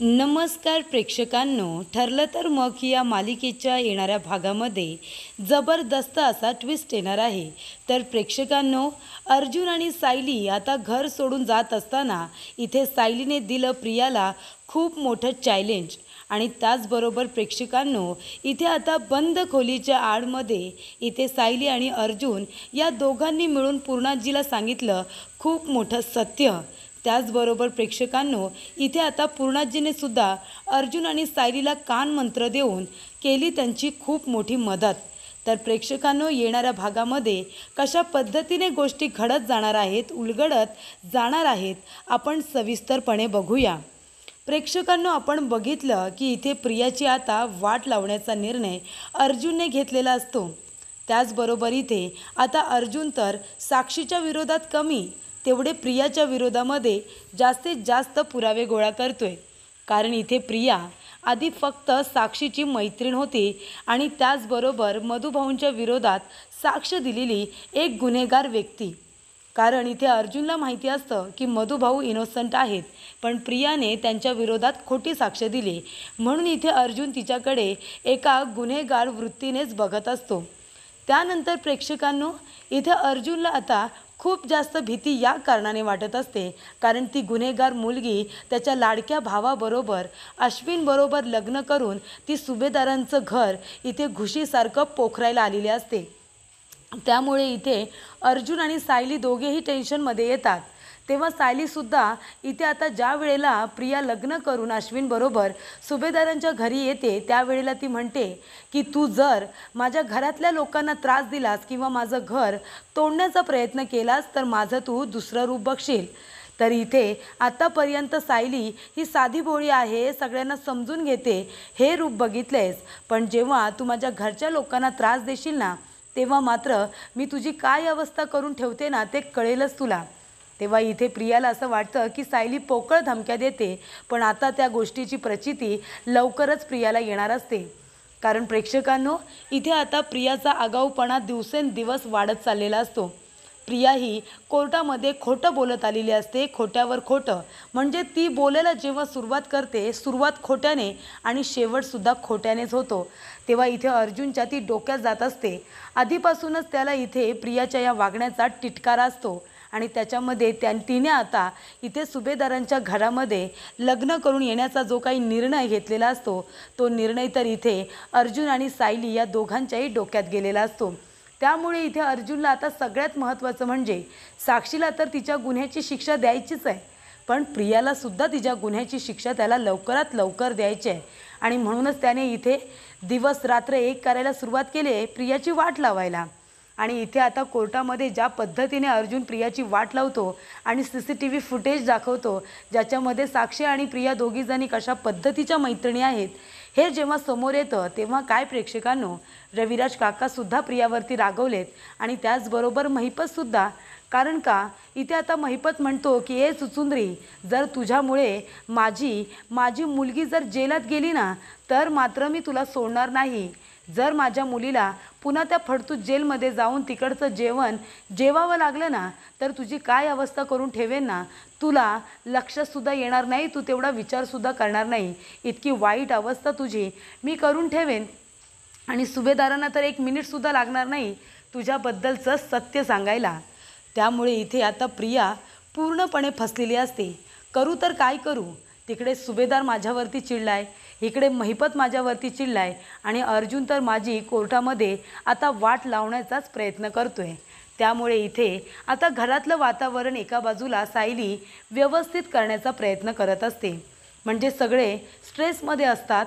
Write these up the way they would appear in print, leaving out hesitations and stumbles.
नमस्कार प्रेक्षकांनो, ठरलं तर मग या मालिकेच्या येणाऱ्या भागामध्ये जबरदस्त असा ट्विस्ट येणार आहे। तर प्रेक्षकांनो, अर्जुन आणि सायली आता घर सोडून जात असताना इथे सायलीने दिलं प्रियाला खूप मोठं चॅलेंज। आणि त्याचबरोबर प्रेक्षकांनो, इथे आता बंद खोलीच्या आडमध्ये इथे सायली आणि अर्जुन या दोघांनी मिळून पूर्णाजीला सांगितलं खूप मोठं सत्य। त्याचबरोबर प्रेक्षकांनो, इथे आता पूर्णाजीने सुद्धा अर्जुन आणि सायलीला कान मंत्र देऊन केली त्यांची खूप मोठी मदत। तर प्रेक्षकांनो, येणाऱ्या भागामध्ये कशा पद्धतीने गोष्टी घडत जाणार आहेत, उलगडत जाणार आहेत, आपण सविस्तरपणे बघूया। प्रेक्षकांनो, आपण बघितलं की इथे प्रियाची आता वाट लावण्याचा निर्णय अर्जुनने घेतलेला असतो। त्याचबरोबर इथे आता अर्जुन तर साक्षीच्या विरोधात कमी तेवढे प्रियाच्या विरोधामध्ये जास्तीत जास्त पुरावे गोळा करतोय। कारण इथे प्रिया आधी फक्त साक्षीची मैत्रीण होती आणि त्याचबरोबर मधुभाऊंच्या विरोधात साक्ष दिलेली एक गुन्हेगार व्यक्ती। कारण इथे अर्जुनला माहिती असतं की मधुभाऊ इनोसंट आहेत, पण प्रियाने त्यांच्या विरोधात खोटी साक्ष दिली, म्हणून इथे अर्जुन तिच्याकडे एका गुन्हेगार वृत्तीनेच बघत असतो। त्यानंतर प्रेक्षकांनो, इथे अर्जुनला आता खूप जास्त भीती या कारणाने वाटत असते, कारण ती गुन्हेगार मुलगी त्याच्या लाडक्या भावाबरोबर अश्विनबरोबर लग्न करून ती सुभेदारांचं घर इथे घुशीसारखं पोखरायला आलेली असते। त्यामुळे इथे अर्जुन आणि सायली दोघेही टेन्शनमध्ये येतात। तेव्हा सायलीसुद्धा इथे आता ज्या वेळेला प्रिया लग्न करून अश्विनबरोबर सुभेदारांच्या घरी येते, त्यावेळेला ती म्हणते की तू जर माझ्या घरातल्या लोकांना त्रास दिलास किंवा माझं घर तोडण्याचा प्रयत्न केलास तर माझं तू दुसरं रूप बघशील। तर इथे आतापर्यंत सायली ही साधी भोळी आहे, सगळ्यांना समजून घेते हे रूप बघितलेस, पण जेव्हा तू माझ्या घरच्या लोकांना त्रास देशील ना, तेव्हा मात्र मी तुझी काय अवस्था करून ठेवते ना ते कळेलच तुला। तेव्हा इथे प्रियाला असं वाटतं की सायली पोकळ धमक्या देते, पण आता त्या गोष्टीची प्रचिती लवकरच प्रियाला येणार असते। कारण प्रेक्षकांनो, इथे आता प्रियाचा आगाऊपणा दिवसेंदिवस वाढत चाललेला असतो। प्रिया ही कोर्टामध्ये खोटं बोलत आलेली असते, खोट्यावर खोटं, म्हणजे ती बोलायला जेव्हा सुरुवात करते, सुरुवात खोट्याने आणि शेवटसुद्धा खोट्यानेच होतो। तेव्हा इथे अर्जुनच्या ती डोक्यात जात असते। आधीपासूनच त्याला इथे प्रियाच्या या वागण्याचा तिटकारा असतो आणि त्याच्यामध्ये तिने आता इथे सुभेदारांच्या घरामध्ये लग्न करून येण्याचा जो काही निर्णय घेतलेला असतो, तो निर्णय तर इथे अर्जुन आणि सायली या दोघांच्याही डोक्यात गेलेला असतो। त्यामुळे इथे अर्जुनला आता सगळ्यात महत्त्वाचं म्हणजे साक्षीला तर तिच्या गुन्ह्याची शिक्षा द्यायचीच आहे, पण प्रियालासुद्धा तिच्या गुन्ह्याची शिक्षा त्याला लवकरात लवकर द्यायची आहे। आणि म्हणूनच त्याने इथे दिवस रात्र एक करायला सुरुवात केली आहे, प्रियाची वाट लावायला। आणि इथे आता कोर्टामध्ये ज्या पद्धतीने अर्जुन प्रियाची वाट लावतो आणि CCTV फुटेज दाखवतो, ज्याच्यामध्ये साक्षी आणि प्रिया दोघीजणी कशा पद्धतीच्या मैत्रिणी आहेत हे जेव्हा समोर येतं, तेव्हा काय प्रेक्षकांनो, रविराज काकासुद्धा प्रियावरती रागवलेत आणि त्याचबरोबर महिपतसुद्धा। कारण का, इथे आता महिपत म्हणतो की ए चुचुंद्री, जर तुझ्यामुळे माझी मुलगी जर जेलात गेली ना, तर मात्र मी तुला सोडणार नाही। जर माझ्या मुलीला पुन्हा त्या फडतूत जेलमध्ये जाऊन तिकडचं जेवण जेवावं लागलं ना, तर तुझी काय अवस्था करून ठेवेन ना, तुला लक्षसुद्धा येणार नाही, तू तेवढा विचारसुद्धा करणार नाही, इतकी वाईट अवस्था तुझी मी करून ठेवेन। आणि सुभेदारांना तर 1 मिनिटसुद्धा लागणार नाही तुझ्याबद्दलचं सत्य सांगायला। त्यामुळे इथे आता प्रिया पूर्णपणे फसलेली असते। करू तर काय करू, तिकडे सुभेदार माझ्यावरती चिडलाय, इकडे महिपत माझ्यावरती चिडलाय आणि अर्जुन तर माझी कोर्टामध्ये आता वाट लावण्याचाच प्रयत्न करतोय। त्यामुळे इथे आता घरातलं वातावरण एका बाजूला सायली व्यवस्थित करण्याचा प्रयत्न करत असते, म्हणजे सगळे स्ट्रेसमध्ये असतात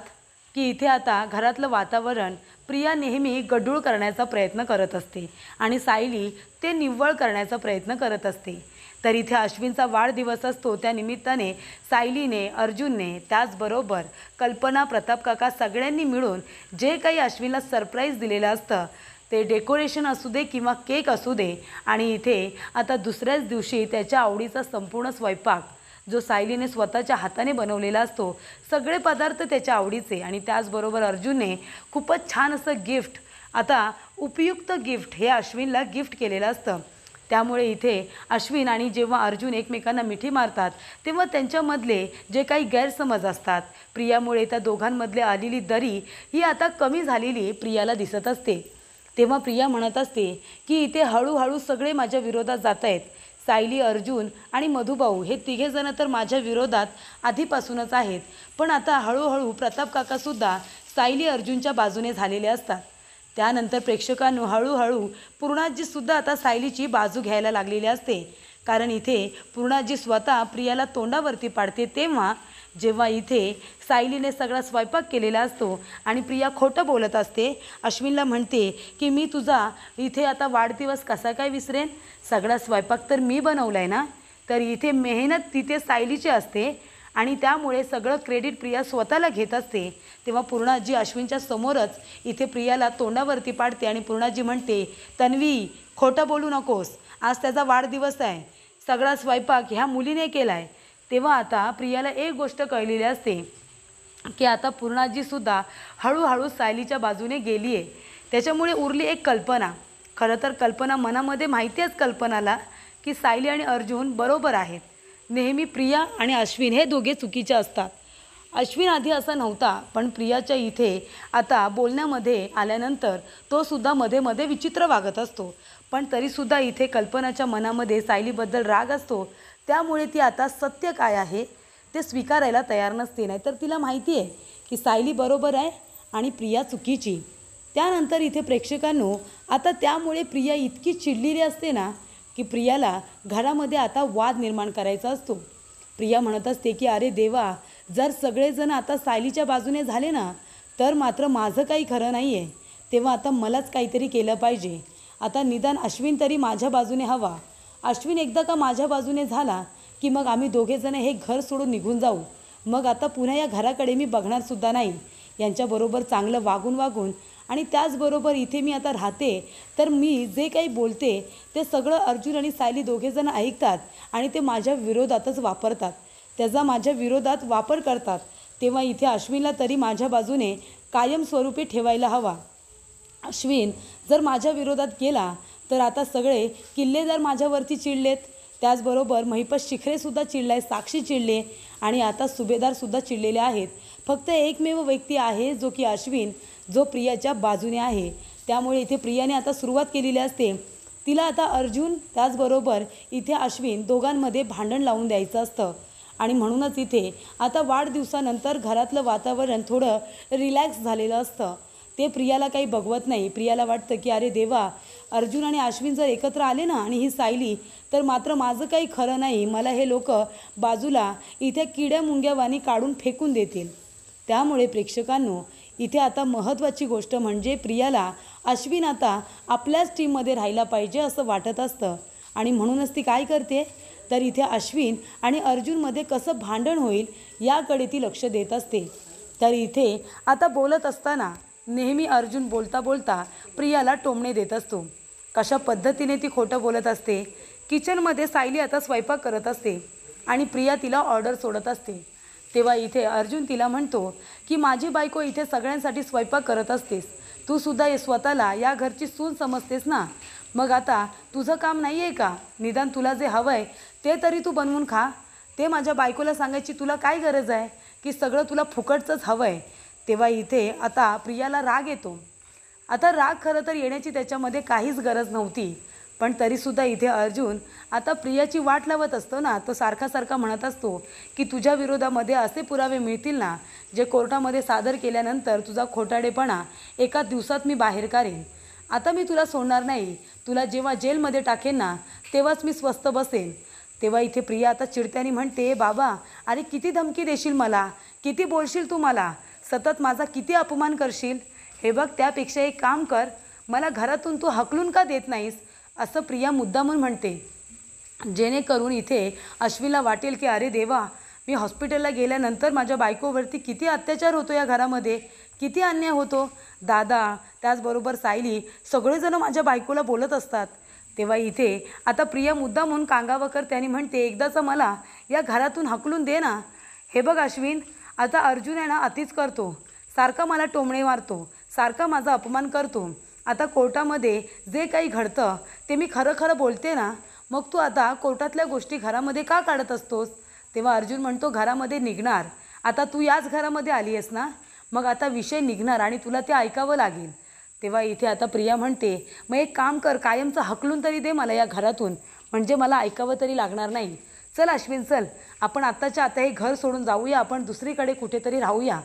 की इथे आता घरातलं वातावरण प्रिया नेहमी गढूळ करण्याचा प्रयत्न करत असते आणि सायली ते निव्वळ करण्याचा प्रयत्न करत असते। तर इथे अश्विनचा वाढदिवस असतो, त्या निमित्ताने सायलीने, अर्जुनने, त्याचबरोबर कल्पना, प्रताप काका सगळ्यांनी मिळून जे काही अश्विनला सरप्राईज दिलेलं असतं, ते डेकोरेशन असू दे किंवा केक असू दे, आणि इथे आता दुसऱ्याच दिवशी त्याच्या आवडीचा संपूर्ण स्वयंपाक जो सायलीने स्वतःच्या हाताने बनवलेला असतो, सगळे पदार्थ त्याच्या आवडीचे, आणि त्याचबरोबर अर्जुनने खूपच छान असं गिफ्ट, आता उपयुक्त गिफ्ट हे अश्विनला गिफ्ट केलेलं असतं। त्यामुळे इथे अश्विन आणि जेव्हा अर्जुन एकमेकांना मिठी मारतात तेव्हा त्यांच्यामधले जे काही गैरसमज असतात, प्रियामुळे त्या दोघांमधले आलेली दरी ही आता कमी झालेली प्रियाला दिसत असते. तेव्हा प्रिया म्हणत असते की इथे हळूहळू सगळे माझ्या विरोधात जात आहेत. सायली, अर्जुन आणि मधुभाऊ हे तिघेजणं तर माझ्या विरोधात आधीपासूनच आहेत, पण आता हळूहळू प्रताप काकासुद्धा सायली अर्जुनच्या बाजूने झालेले असतात. त्यानंतर प्रेक्षकांनो हळूहळू पूर्णाजीसुद्धा आता सायलीची बाजू घ्यायला लागलेली असते. कारण इथे पूर्णाजी स्वतः प्रियाला तोंडावरती पाडते तेव्हा जेव्हा इथे सायलीने सगळा स्वयंपाक केलेला असतो आणि प्रिया खोटं बोलत असते, अश्विनला म्हणते की मी तुझा इथे आता वाढदिवस कसा काय विसरेन, सगळा स्वयंपाक तर मी बनवला आहे ना. तर इथे मेहनत तिथे सायलीची असते आणि त्यामुळे सगळं क्रेडिट प्रिया स्वतःला घेत असते. तेव्हा पूर्णाजी अश्विनच्या समोरच इथे प्रियाला तोंडावरती पाडते आणि पूर्णाजी म्हणते, तन्वी खोटं बोलू नकोस, आज त्याचा वाढदिवस आहे, सगळा स्वयंपाक ह्या मुलीने केला आहे. तेव्हा आता प्रियाला एक गोष्ट कळलेली असते की आता पूर्णाजीसुद्धा हळूहळू सायलीच्या बाजूने गेली आहे. त्याच्यामुळे उरली एक कल्पना. खरं तर कल्पना मनामध्ये माहिती आहेच कल्पनाला की सायली आणि अर्जुन बरोबर आहेत. नेहमी प्रिया आणि अश्विन हे दोघे चुकीचे असतात. अश्विन आधी असा नव्हता, पण प्रियाच्या इथे आता बोलण्यामध्ये आल्यानंतर तो सुद्धा मध्ये मध्ये विचित्र वागत असतो. पण तरीसुद्धा इथे कल्पनाच्या मनामध्ये सायलीबद्दल राग असतो. त्यामुळे ती आता सत्य काय आहे ते स्वीकारायला तयार नसते. नाहीतर तिला माहिती आहे की सायली बरोबर आहे आणि प्रिया चुकीची. त्यानंतर इथे प्रेक्षकांनो आता त्यामुळे प्रिया इतकी चिडलेली असते ना की प्रियाला घरामध्ये आता वाद निर्माण करायचा असतो. प्रिया म्हणत असते की अरे देवा, जर सगळेजण आता सायलीच्या बाजूने झाले ना तर मात्र माझं काही खरं नाही आहे. तेव्हा आता मलाच काहीतरी केलं पाहिजे. आता निदान अश्विन तरी माझ्या बाजूने हवा. अश्विन एकदा का माझ्या बाजूने झाला की मग आम्ही दोघेजण हे घर सोडून निघून जाऊ. मग आता पुन्हा या घराकडे मी बघणारसुद्धा नाही. यांच्याबरोबर चांगलं वागून आणि त्याचबरोबर इथे मी आता राहते तर मी जे काही बोलते ते सगळं अर्जुन आणि सायली दोघेजण ऐकतात आणि ते माझ्या विरोधातच वापरतात, त्याचा माझ्या विरोधात वापर करतात. तेव्हा इथे अश्विनला तरी माझ्या बाजूने कायमस्वरूपी ठेवायला हवा. अश्विन जर माझ्या विरोधात गेला तर आता सगळे किल्लेदार माझ्यावरती चिडलेत, त्याचबरोबर महिपत शिखरेसुद्धा चिडलाय, साक्षी चिडले आणि आता सुभेदारसुद्धा चिडलेले आहेत. फक्त एकमेव व्यक्ती आहे जो की अश्विन, जो प्रियाच्या बाजूने आहे. त्यामुळे इथे प्रियाने आता सुरुवात केलेली असते. तिला आता अर्जुन त्याचबरोबर इथे अश्विन दोघांमध्ये भांडण लावून द्यायचं असतं आणि म्हणूनच इथे आता वाढदिवसानंतर घरातलं वातावरण थोडं रिलॅक्स झालेलं असतं. ते प्रियाला काही बघवत नाही. प्रियाला वाटतं की अरे देवा, अर्जुन आणि अश्विन जर एकत्र आले ना आणि ही सायली तर मात्र माझं काही खरं नाही, मला हे लोक बाजूला इथे किड्या मुंग्यावानी काढून फेकून देतील. त्यामुळे प्रेक्षकांनो इथे आता महत्त्वाची गोष्ट म्हणजे प्रियाला अश्विन आता आपल्याच टीममध्ये राहायला पाहिजे असं वाटत असतं आणि म्हणूनच ती काय करते तर इथे अश्विन आणि अर्जुनमध्ये कसं भांडण होईल याकडे ती लक्ष देत असते. तर इथे आता बोलत असताना नेहमी अर्जुन बोलता बोलता प्रियाला टोमणे देत असतो. कशा पद्धतीने ती खोटं बोलत असते. किचनमध्ये सायली आता स्वयंपाक करत असते आणि प्रिया तिला ऑर्डर सोडत असते. तेव्हा इथे अर्जुन तिला म्हणतो की माझी बायको इथे सगळ्यांसाठी स्वयंपाक करत असतेस, तू सुद्धा स्वतःला या घरची सून समजतेस ना, मग आता तुझं काम नाही आहे का, निदान तुला जे हवं आहे ते तरी तू बनवून खा. ते माझ्या बायकोला सांगायची तुला काय गरज आहे की सगळं तुला फुकटचंच हवं आहे. तेव्हा इथे आता प्रियाला राग येतो. आता राग खरं तर येण्याची त्याच्यामध्ये काहीच गरज नव्हती, पण तरीसुद्धा इथे अर्जुन आता प्रियाची वाट लावत असतो ना. तो सारखा म्हणत असतो की तुझ्या विरोधामध्ये असे पुरावे मिळतील ना जे कोर्टामध्ये सादर केल्यानंतर तुझा खोटाडेपणा एका दिवसात मी बाहेर काढेन. आता मी तुला सोडणार नाही. तुला जेव्हा जेलमध्ये टाकेन ना तेव्हाच मी स्वस्थ बसेन. तेव्हा इथे प्रिया आता चिडत्याने म्हणते, बाबा अरे किती धमकी देशील मला, किती बोलशील तू मला, सतत माझा किती अपमान करशील. हे बघ, त्यापेक्षा एक काम कर, मला घरातून तू हकलून का देत नाहीस असं प्रिया मुद्दामून म्हणते. जेणेकरून इथे अश्विनला वाटेल की अरे देवा, मी हॉस्पिटलला गेल्यानंतर माझ्या बायकोवरती किती अत्याचार होतो, या घरामध्ये किती अन्याय होतो. दादा त्याचबरोबर सायली सगळेजण माझ्या बायकोला बोलत असतात. तेव्हा इथे आता प्रिया मुद्दामून कांगावा कर त्याने म्हणते, एकदाचा मला या घरातून हकलून दे ना. हे बघ अश्विन, आता अर्जुन आहे ना अतिच करतो, सारखा मला टोमणे मारतो, सारखा माझा अपमान करतो. आता कोर्टामध्ये जे काही घडतं ते मी खरं खरं बोलते ना, मग तू आता कोर्टातल्या गोष्टी घरामध्ये का काढत असतोस? तेव्हा अर्जुन म्हणतो, घरामध्ये निघणार. आता तू याच घरामध्ये आली आहेस ना, मग आता विषय निघणार आणि तुला ते ऐकावं लागेल. तेव्हा इथे आता प्रिया म्हणते, मग एक काम कर, कायमचं हकलून तरी दे मला या घरातून, म्हणजे मला ऐकावं तरी लागणार नाही. चल अश्विन चल, आपण आत्ताच्या आता हे घर सोडून जाऊया, आपण दुसरीकडे कुठेतरी राहूया.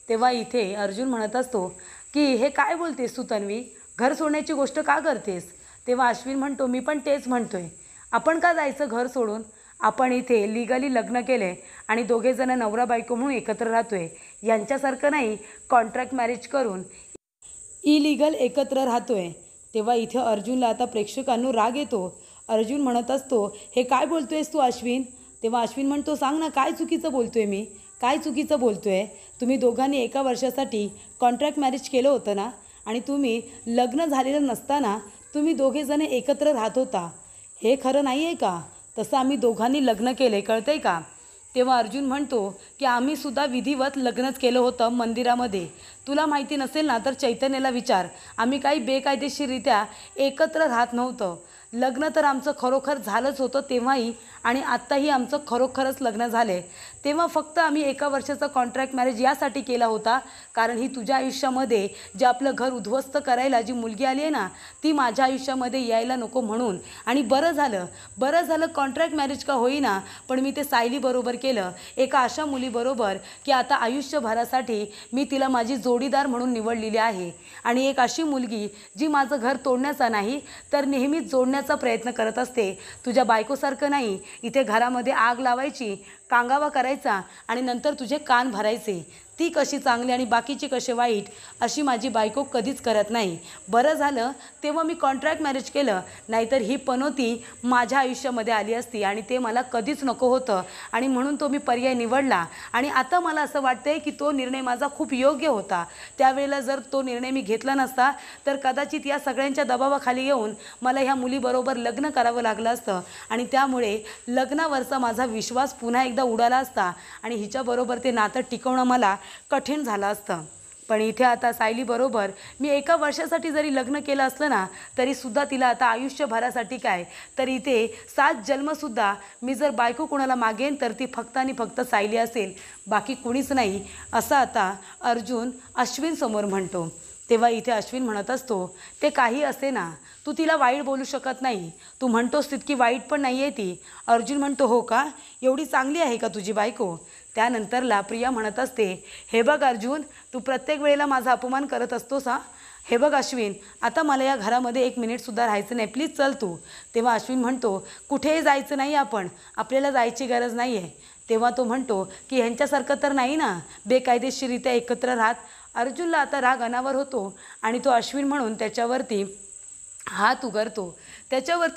तेव्हा इथे अर्जुन म्हणत असतो की हे काय बोलतेस तू तन्वी, घर सोडण्याची गोष्ट का करतेस? तेव्हा अश्विन म्हणतो, मी पण तेच म्हणतोय, आपण का जायचं घर सोडून? आपण इथे लिगली लग्न केलं आहे आणि दोघेजणं नवरा बायको म्हणून एकत्र राहतो आहे. यांच्यासारखं नाही कॉन्ट्रॅक्ट मॅरेज करून इलिगल एकत्र राहतो आहे. तेव्हा इथे अर्जुनला आता प्रेक्षकांनो राग येतो. अर्जुन म्हणत असतो, हे काय बोलतो आहेस तू अश्विन? तेव्हा अश्विन म्हणतो, सांग ना काय चुकीचं बोलतो आहे मी, काय चुकीचं बोलतो आहे? तुम्ही दोघांनी एका वर्षासाठी कॉन्ट्रॅक्ट मॅरेज केलं होतं ना, आणि तुम्ही लग्न झालेलं नसताना तुम्ही दोघेजण एकत्र राहत होता. हे खरं नाही आहे का? तसं आम्ही दोघांनी लग्न केलं आहे, कळतं आहे का? तेव्हा अर्जुन म्हणतो की आम्हीसुद्धा विधिवत लग्नच केलं होतं मंदिरामध्ये. तुला माहिती नसेल ना तर चैतन्याला विचार, आम्ही काही बेकायदेशीररित्या एकत्र राहत नव्हतं. लग्न तर आमचं खरोखर झालंच होतं तेव्हाही, आणि आत्ताही आमचं खरोखरच लग्न झालं आहे. तेव्हा फक्त आम्ही एका वर्षाचा कॉन्ट्रॅक्ट मॅरेज यासाठी केला होता, कारण ही तुझ्या आयुष्यामध्ये जे आपलं घर उद्ध्वस्त करायला जी मुलगी आली आहे ना, ती माझ्या आयुष्यामध्ये यायला नको म्हणून. आणि बरं झालं कॉन्ट्रॅक्ट मॅरेज का होईना, पण मी ते सायलीबरोबर केलं, एका अशा मुलीबरोबर की आता आयुष्यभरासाठी मी तिला माझी जोडीदार म्हणून निवडलेली आहे. आणि एक अशी मुलगी जी माझं घर तोडण्याचा नाही तर नेहमीच जोडण्याचा प्रयत्न करत असते. तुझ्या बायकोसारखं नाही, इथे घरामध्ये आग लावायची, कांगावा करायचा आणि नंतर तुझे कान भरायचे. ती कशी चांगली आणि बाकीची कसे वाईट, अशी माझी बायको कधीच करत नाही. बरं झालं तेव्हा मी कॉन्ट्रॅक्ट मॅरेज केलं, नाहीतर ही पनोती माझ्या आयुष्यामध्ये आली असती आणि ते मला कधीच नको होतं. आणि म्हणून तो मी पर्याय निवडला. आणि आता मला असं वाटतंय की तो निर्णय माझा खूप योग्य होता. त्यावेळेला जर तो निर्णय मी घेतला नसता तर कदाचित या सगळ्यांच्या दबावाखाली येऊन मला ह्या मुलीबरोबर लग्न करावं लागलं असतं, आणि त्यामुळे लग्नावरचा माझा विश्वास पुन्हा एकदा उडाला असता आणि हिच्याबरोबर ते नातं टिकवणं मला कठीण झालं असतं. पण इथे आता सायलीबरोबर मी एका वर्षासाठी जरी लग्न केलं असलं ना, तरीसुद्धा तिला आता आयुष्यभरासाठी काय, तर इथे 7 जन्मसुद्धा मी जर बायको कोणाला मागेन तर ती फक्त आणि फक्त सायली असेल, बाकी कुणीच नाही, असं आता अर्जुन अश्विनसमोर म्हणतो. तेव्हा इथे अश्विन म्हणत असतो, ते काही असे ना, तू तिला वाईट बोलू शकत नाही. तू म्हणतोस तितकी वाईट पण नाही आहे ती. अर्जुन म्हणतो, हो का, एवढी चांगली आहे का तुझी बायको? त्यानंतरला प्रिया म्हणत असते, हे बघ अर्जुन, तू प्रत्येक वेळेला माझा अपमान करत असतोस हा. हे बघ अश्विन, आता मला या घरामध्ये 1 मिनिटसुद्धा राहायचं नाही, प्लीज चल तू. तेव्हा अश्विन म्हणतो, कुठेही जायचं नाही, आपल्याला जायची गरज नाही आहे. तेव्हा तो म्हणतो की ह्यांच्यासारखं तर नाही ना बेकायदेशीररित्या एकत्र राहत. अर्जुनला आता राग अनावर होतो आणि तो अश्विन म्हणून त्याच्यावरती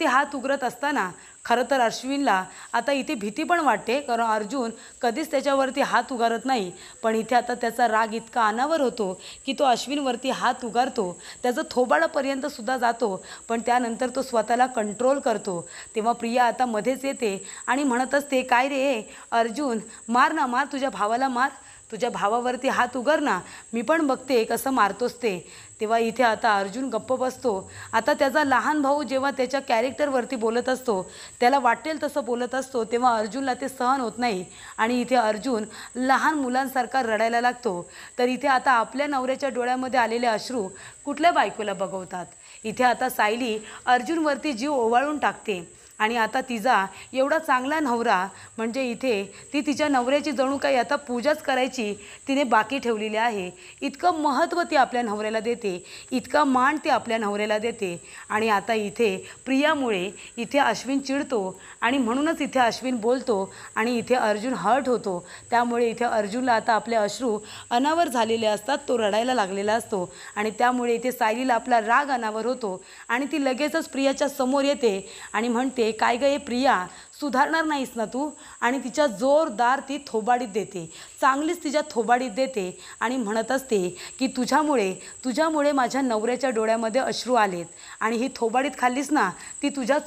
हात उघडत असताना खरं तर अश्विनला आता इथे भीती पण वाटते, कारण अर्जुन कधीच त्याच्यावरती हात उगारत नाही. पण इथे आता त्याचा राग इतका अनावर होतो की तो अश्विनवरती हात उगारतो, त्याचं थोबाडापर्यंतसुद्धा जातो, पण त्यानंतर तो स्वतःला कंट्रोल करतो. तेव्हा प्रिया आता मध्येच येते आणि म्हणत असते, काय रे अर्जुन, मार ना, मार, तुझ्या भावाला मार, तुझ्या भावावरती हात उगार ना, मी पण बघते कसं मारतोस ते. तेव्हा इथे आता अर्जुन गप्प बसतो. आता त्याचा लहान भाऊ जेव्हा त्याच्या कॅरेक्टरवरती बोलत असतो, त्याला वाटेल तसं बोलत असतो, तेव्हा अर्जुनला ते सहन होत नाही आणि इथे अर्जुन लहान मुलांसारखा रडायला लागतो. तर इथे आता आपल्या नवऱ्याच्या डोळ्यामध्ये आलेले अश्रू कुठल्या बायकोला बघवतात. इथे आता सायली अर्जुनवरती जीव ओवाळून टाकते आणि आता तिचा एवढा चांगला नवरा, म्हणजे इथे ती तिच्या नवऱ्याची जणू काही आता पूजाच करायची तिने बाकी ठेवलेली आहे. इतकं महत्त्व ती आपल्या नवऱ्याला देते, इतका मान ती आपल्या नवऱ्याला देते. आणि आता इथे प्रियामुळे इथे अश्विन चिडतो आणि म्हणूनच इथे अश्विन बोलतो आणि इथे अर्जुन हर्ट होतो. त्यामुळे इथे अर्जुनला आता आपले अश्रू अनावर झालेले असतात, तो रडायला लागलेला असतो आणि त्यामुळे इथे सायलीला आपला राग अनावर होतो आणि ती लगेचच प्रियाच्या समोर येते आणि म्हणते, काय गं प्रिया, सुधारणार नाहीस ना तू? आणि तिच्या जोरदार ती थोबाडीत देते, चांगलीच तिच्या थोबाडीत देते आणि म्हणत असते की तुझ्यामुळे माझ्या नवऱ्याच्या डोळ्यामध्ये अश्रू आलेत आणि ही थोबाडीत खाल्लीस ना, ती तुझ्या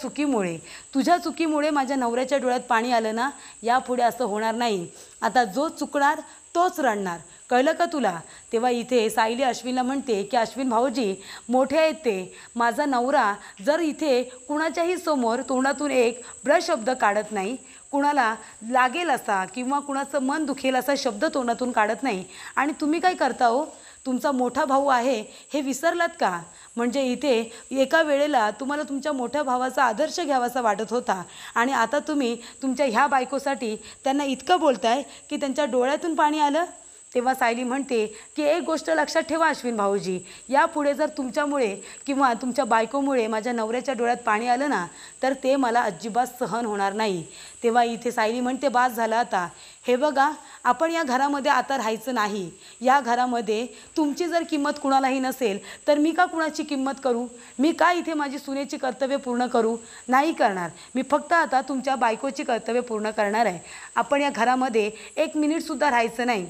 चुकीमुळे माझ्या नवऱ्याच्या डोळ्यात पाणी आलं ना. यापुढे असं होणार नाही. आता जो चुकणार तोच रडणार, कळलं का तुला? तेव्हा इथे सायली अश्विनला म्हणते की अश्विन भाऊजी मोठे आहेत ते, माझा नवरा जर इथे कुणाच्याही समोर तोंडातून एक शब्द काढत नाही, कुणाला लागेल असा किंवा कुणाचं मन दुखेल असा शब्द तोंडातून काढत नाही, आणि तुम्ही काय करता हो? तुमचा मोठा भाऊ आहे हे विसरलात का? म्हणजे इथे एका वेळेला तुम्हाला तुमच्या मोठ्या भावाचा आदर्श घ्यावासा वाटत होता, आणि आता तुम्ही तुमच्या ह्या बायकोसाठी त्यांना इतकं बोलताय की त्यांच्या डोळ्यातून पाणी आलं. तेव्हा सायली म्हणते की एक गोष्ट लक्षात ठेवा अश्विन भाऊजी, यापुढे जर तुमच्यामुळे किंवा तुमच्या बायकोमुळे माझ्या नवऱ्याच्या डोळ्यात पाणी आलं ना, तर ते मला अजिबात सहन होणार नाही. तेव्हा इथे सायली म्हणते बास झालं आता. हे बघा, आपण या घरामध्ये आता राहायचं नाही. या घरामध्ये तुमची जर किंमत कुणालाही नसेल तर मी का कुणाची किंमत करू? मी का इथे माझी सुनेची कर्तव्य पूर्ण करू? नाही करणार. मी फक्त आता तुमच्या बायकोची कर्तव्य पूर्ण करणार आहे. आपण या घरामध्ये 1 मिनिटसुद्धा राहायचं नाही.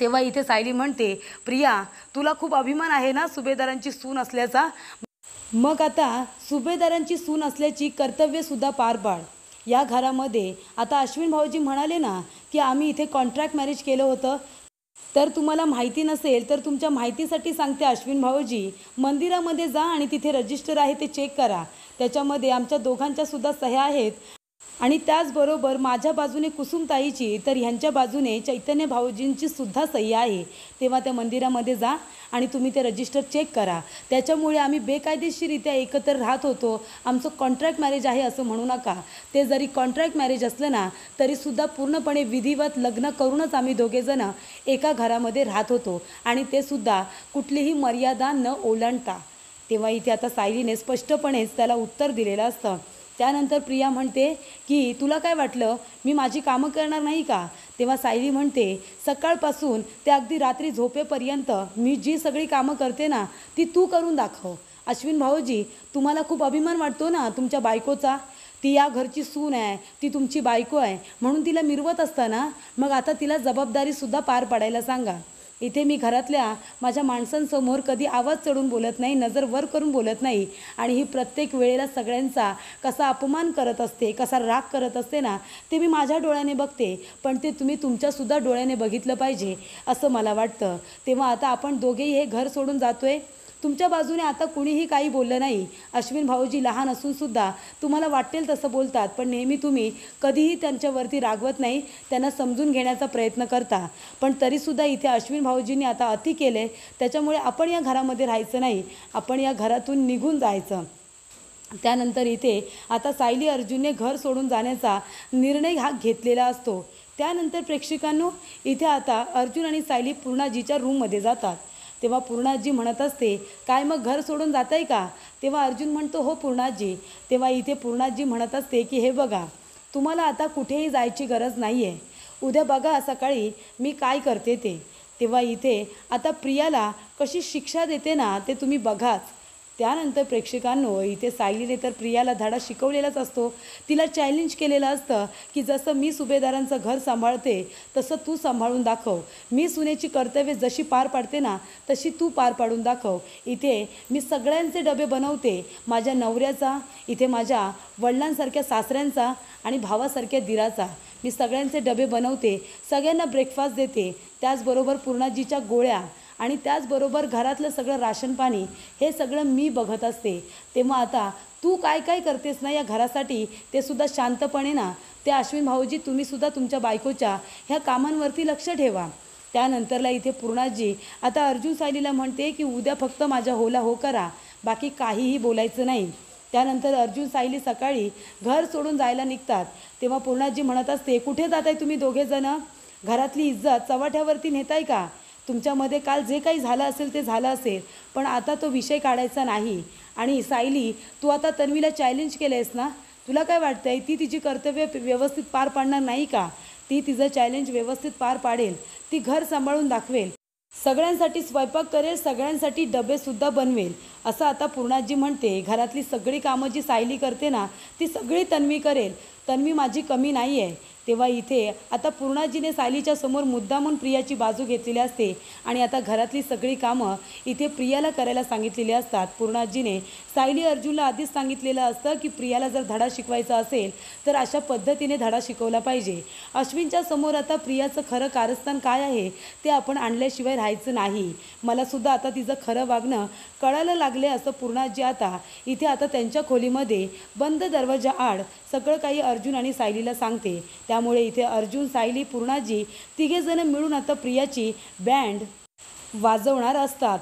तेव्हा इथे सायली म्हणते प्रिया, तुला खूप अभिमान आहे ना सुभेदारांची सून असल्याचा, मग आता सुभेदारांची सून असल्याची कर्तव्यसुद्धा पार पाड. या घरामध्ये आता अश्विन भाऊजी म्हणाले ना की आम्ही इथे कॉन्ट्रॅक्ट मॅरेज केलं होतं, तर तुम्हाला माहिती नसेल तर तुमच्या माहितीसाठी सांगते अश्विन भाऊजी, मंदिरामध्ये जा आणि तिथे रजिस्टर आहे ते चेक करा. त्याच्यामध्ये आमच्या दोघांच्यासुद्धा सह्या आहेत, आणि त्याचबरोबर माझ्या बाजूने कुसुमताईची तर ह्यांच्या बाजूने चैतन्य भाऊजींची सुद्धा सही आहे. तेव्हा त्या मंदिरामध्ये जा आणि तुम्ही ते रजिस्टर चेक करा. त्याच्यामुळे आम्ही बेकायदेशीरित्या एकत्र राहत होतो, आमचं कॉन्ट्रॅक्ट मॅरेज आहे असं म्हणू नका. ते जरी कॉन्ट्रॅक्ट मॅरेज असलं ना तरीसुद्धा पूर्णपणे विधिवत लग्न करूनच आम्ही दोघेजणं एका घरामध्ये राहत होतो, आणि ते सुद्धा कुठलीही मर्यादा न ओलांडता. तेव्हा इथे आता सायलीने स्पष्टपणेच त्याला उत्तर दिलेलं असतं. त्यानंतर प्रिया म्हणते की तुला काय वाटलं मी माझी कामं करणार नाही का? तेव्हा सायली म्हणते सकाळपासून ते अगदी रात्री झोपेपर्यंत मी जी सगळी कामं करते ना ती तू करून दाखव. अश्विन भाऊजी, तुम्हाला खूप अभिमान वाटतो ना तुमच्या बायकोचा? ती या घरची सून आहे, ती तुमची बायको आहे म्हणून तिला मिरवत असताना मग आता तिला जबाबदारीसुद्धा पार पाडायला सांगा. इथे मी घरातल्या माझ्या माणसांसमोर कधी आवाज चढून बोलत नाही, नजर वर करून बोलत नाही, आणि ही प्रत्येक वेळेला सगळ्यांचा कसा अपमान करत असते, कसा राग करत असते ना ते मी माझ्या डोळ्याने बघते, पण ते तुम्ही तुमच्यासुद्धा डोळ्याने बघितलं पाहिजे असं मला वाटतं. तेव्हा आता आपण दोघेही हे घर सोडून जातोय. तुमच्या बाजूने आता कुणीही काही बोललं नाही. अश्विन भाऊजी लहान असूनसुद्धा तुम्हाला वाटेल तसं बोलतात, पण नेहमी तुम्ही कधीही त्यांच्यावरती रागवत नाही, त्यांना समजून घेण्याचा प्रयत्न करता. पण तरीसुद्धा इथे अश्विन भाऊजींनी आता अति केले, त्याच्यामुळे आपण या घरामध्ये राहायचं नाही, आपण या घरातून निघून जायचं. त्यानंतर इथे आता सायली अर्जुनने घर सोडून जाण्याचा निर्णय हा घेतलेला असतो. त्यानंतर प्रेक्षकांनो इथे आता अर्जुन आणि सायली पूर्णाजीच्या रूममध्ये जातात. तेव्हा पूर्णाजी म्हणत असते काय मग घर सोडून जाताय का? तेव्हा अर्जुन म्हणतो हो पूर्णाजी. तेव्हा इथे पूर्णाजी म्हणत असते की हे बघा, तुम्हाला आता कुठेही जायची गरज नाही आहे, उद्या बघा सकाळी मी काय करते ते. तेव्हा इथे आता प्रियाला कशी शिक्षा देते ना ते तुम्ही बघाच. त्यानंतर प्रेक्षकांनो इथे सायलीने तर प्रियाला धडा शिकवलेलाच असतो, तिला चॅलेंज केलेलं असतं की जसं मी सुभेदारांचं घर सांभाळते तसं तू सांभाळून दाखव, मी सुनेची कर्तव्य जशी पार पाडते ना तशी तू पार पाडून दाखव. इथे मी सगळ्यांचे डबे बनवते, माझ्या नवऱ्याचा, इथे माझ्या वडिलांसारख्या सासऱ्यांचा आणि भावासारख्या दिराचा मी सगळ्यांचे डबे बनवते, सगळ्यांना ब्रेकफास्ट देते, त्याचबरोबर पूर्णाजीच्या गोळ्या आणि त्याचबरोबर घरातलं सगळं राशन पाणी हे सगळं मी बघत असते. तेव्हा आता तू काय काय करतेस ना या घरासाठी ते सुद्धा शांतपणे ना ते अश्विन भाऊजी तुम्हीसुद्धा तुमच्या बायकोच्या ह्या कामांवरती लक्ष ठेवा. त्यानंतरला इथे पूर्णाजी आता अर्जुन सायलीला म्हणते की उद्या फक्त माझ्या होला हो करा, बाकी काहीही बोलायचं नाही. त्यानंतर अर्जुन सायली सकाळी घर सोडून जायला निघतात. तेव्हा पूर्णाजी म्हणत असते कुठे जात आहे तुम्ही दोघेजणं? घरातली इज्जत चव्हाट्यावरती नेताय का? तुमच्यामध्ये काल जे काही झालं असेल ते झालं असेल, पण आता तो विषय काढायचा नाही. आणि सायली तू आता तन्वीला चॅलेंज केलं आहेस ना, तुला काय वाटतं आहे ती तिची कर्तव्य व्यवस्थित पार पाडणार नाही का? ती तिचं चॅलेंज व्यवस्थित पार पाडेल, ती घर सांभाळून दाखवेल, सगळ्यांसाठी स्वयंपाक करेल, सगळ्यांसाठी डबेसुद्धा बनवेल असं आता पूर्णाजी म्हणते. घरातली सगळी कामं जी सायली करते ना ती सगळी तन्वी करेल, तन्वी माझी कमी नाही आहे. तेव्हा इथे आता पूर्णाजीने सायलीच्या समोर मुद्दामून प्रियाची बाजू घेतलेली असते आणि आता घरातली सगळी कामं इथे प्रियाला करायला सांगितलेली असतात. पूर्णाजीने सायली अर्जुनला आधीच सांगितलेलं असतं की प्रियाला जर धडा शिकवायचा असेल तर अशा पद्धतीने धडा शिकवला पाहिजे. अश्विनच्या समोर आता प्रियाचं खरं कारस्थान काय आहे ते आपण आणल्याशिवाय राहायचं नाही. मला सुद्धा आता तिचं खरं वागणं कळायला लागले असं पूर्णाजी आता इथे आता त्यांच्या खोलीमध्ये बंद दरवाजा आड सगळं काही अर्जुन आणि सायलीला सांगते. त्यामुळे इथे अर्जुन, सायली, पूर्णाजी तिघेजण मिळून आता प्रियाची बँड वाजवणार असतात.